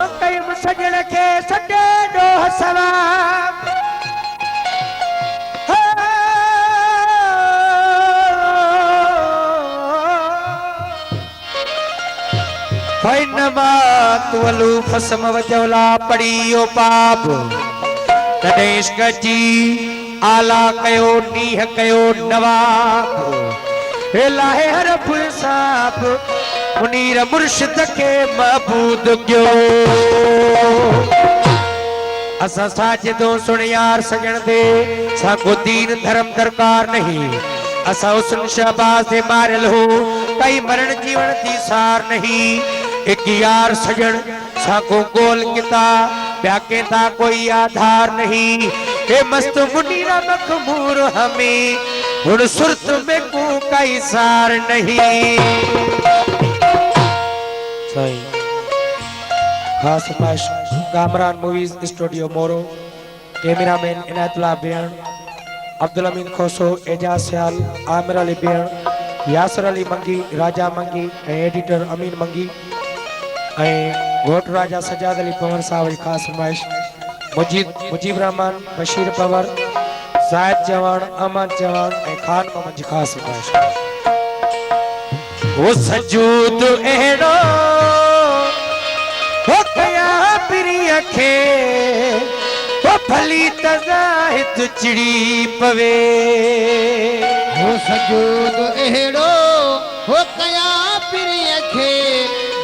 कई सजण के सटे डोह सवाब फैनमा तुवलू फसम वजौला पड़ियो पाप तदेश गजी आला कयो नीह कयो नवाब लाहे हरफ साप मुनीर मुर्शिद के महबूद क्यों असा साजिदो सुन यार सजन दे साको दीन धर्म दरकार नहीं असा हुस्न शहबाज दे मारल हो कई मरण जीवन दी सार नहीं एक यार सजन साको गोल किता प्याके ता कोई आधार नहीं ए मस्त मुनीरा मखमूर हमें हुन सुरत में को कई सार नहीं सही खास फरमाइश कामरान मूवीज स्टूडियो मोरो कैमरामैन इनायतुल्लाह बेण अब्दुल अमीन खोसो एजाज सयाल आमिर अली बेण यासर अली मंगी राजा मंगी एडिटर अमीन मंगी घोट राजा सजाद अली पवन साहब खास फरमाइश मुजीब रहमान बशीर पवर जायद जवान अमन जवान खान मोहम्मद जी खास फरमाइश वो सजूद एड़ो हो कया प्रिय खे वो भली तजाहिद चिड़ी पवे वो सजूद एड़ो हो कया प्रिय खे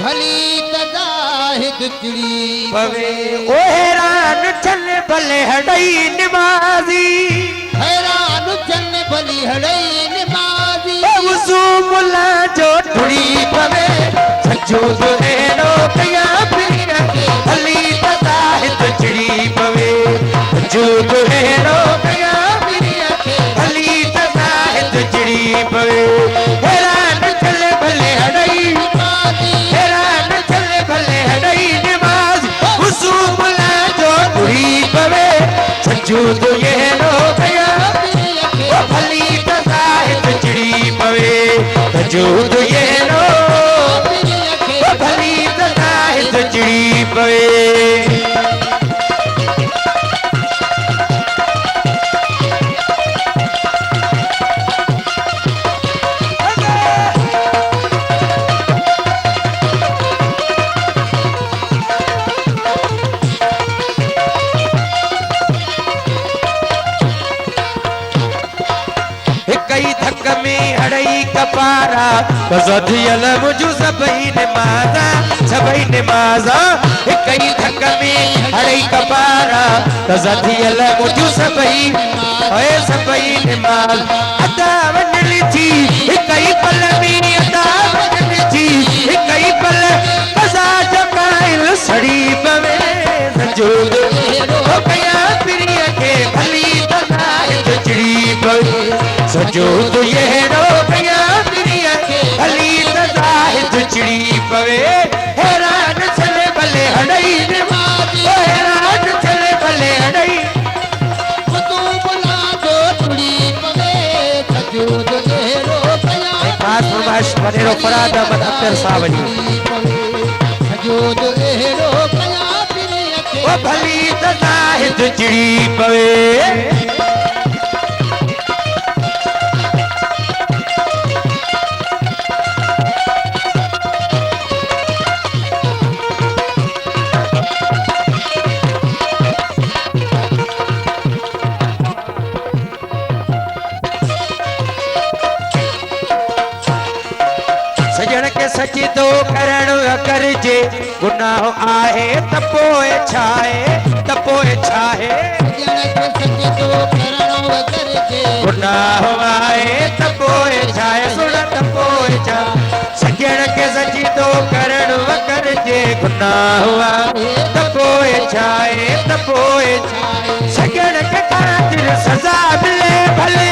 भली तजाहिद चिड़ी पवे ओ हैरान चल भले हड़ई नमाजी हैरान चल भली हड़ई नमाजी वज़ू मुला जो ठुड़ी पवे सजूद एड़ो कया प्रिय खे भली तजाहिद चिड़ी पवे सजूद एड़ो कया प्रिय खे भली तजाहिद चिड़ी पवे हैरान चल भले हड़ई हैरान चल भले हड़ई नमाज वज़ू मुला जो ठुड़ी पवे सजूद एड़ो कया वो भली तजाहिद चिड़ी पवे सजूद एड़ो वो भली तजाहिद चिड़ी पवे कई धक में हड़ई कपारा कज़दियल मुझु सबई नमाजा सबई नमाजा कई धक में हड़ई कपारा कज़दियल मुझु सबई ओए सबई नमाज अदा वनली थी कई पल में अदा वनली थी कई पल कज़ा जमाइल सड़ी पवे सजूद हो गया प्रिय के भली तजाहिद चिड़ी पवे सजूद एड़ो कया प्रिय खे भली तजाहिद चिड़ी पवे हैरान चले भले हड़ई नमाजी हैरान चले भले हड़ई तू बुला दो तुड़ी पवे सजूद एड़ो कया खास फरमाइश बनेरो फराद अहमद अख्तर साहब जी सजूद एड़ो कया प्रिय खे वो भली तजाहिद चिड़ी पवे सजन के सजदो करण करजे गुनाह आहे तपोए छाए सजन के सजदो करण करजे गुनाह आहे तपोए छाए सुन तपोए छाए सजन के सजदो करण करजे गुनाह आहे तपोए छाए सजन के खातिर सजा मिले भले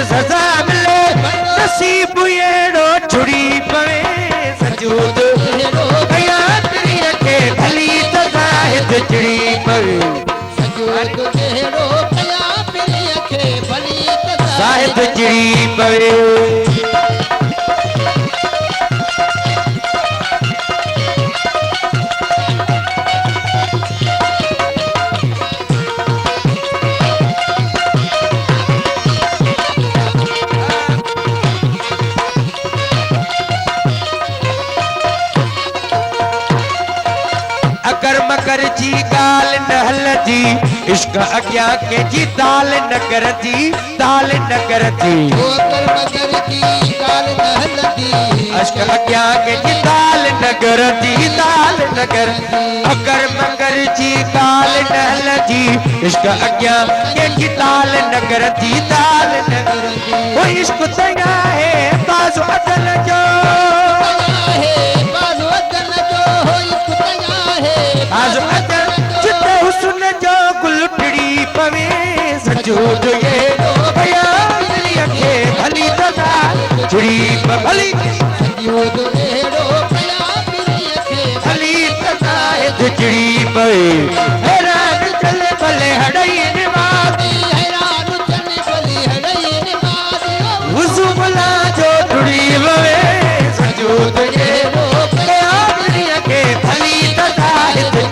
सजा मिले नसीब एड़ो छुड़ी पवे सजूद कया प्रिय खे भली तजाहिद चिड़ी पवे सजूद एड़ो कया प्रिय खे भली तजाहिद चिड़ी पवे मगर जी गाल न हलजी इश्क अॻियां कंहिंजी दाल न करजी दाल न करजी ठोकर मगर जी गाल न हलंदी इश्क अॻियां कंहिंजी दाल न करजी दाल न करजी अगर मगर जी गाल न हलजी इश्क अॻियां कंहिंजी दाल न करजी दाल न करजी वो इश्क तया है बाज़ अदल जो बाज़ अदल जो इश्क तया है बाज़ अदल जिते हुस्न जो गुल टिड़ी पवे सजूद ये भया दिलिया के भली तदा चिड़ी भली सजूद एड़ो भया दिलिया के भली तदा चिड़ी पवे हैरान चले भले हड़ई निवासी हैरान चले भली हड़ई निवासी वुज़ू भला जो टुड़ी पवे सजूद ये भया दिलिया के भली तदा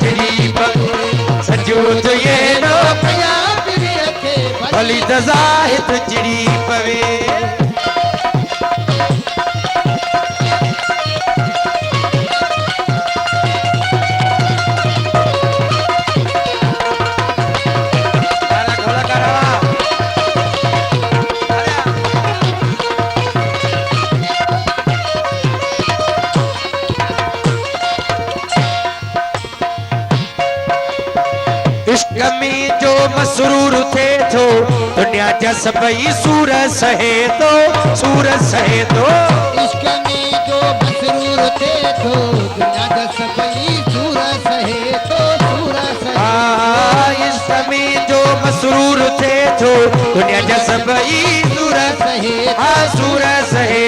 चिड़ी पवे सजूद ये भया दिलिया के भली तदा चिड़ी पवे इश्क में जो मसरूर थे तो दुनिया जा सभई सूर सहे तो सूर सहे तो इश्क में जो मसरूर थे तो दुनिया का सभई सूर सहे तो सूर सहे इश्क में जो मसरूर थे तो दुनिया जा सभई सूर सहे सूर सहे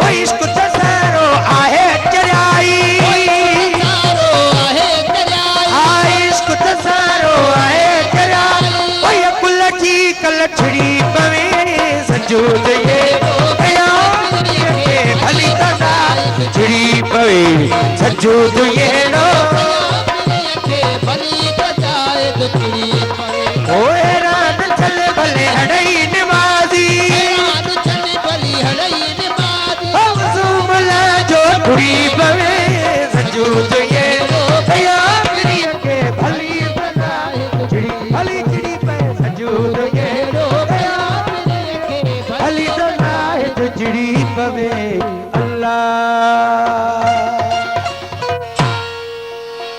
वो इश्क तसारो आहे चराई आहे दरियाई इश्क तसारो आहे चराई वो कुल जी कलछड़ी पवे सजूद ये भया के भली तदा चिड़ी पवे सजूद ये नो के भली बजाए तो चिड़ी पड़े ओ रात चले भले हड़ई नमाजी रात चले भली हड़ई निमादी हम सुमला जो टुड़ी पवे सजूद ये भया के भली तदा चिड़ी भली चिड़ी पे सजूद ये भया के भली तदा चिड़ी पवे अल्लाह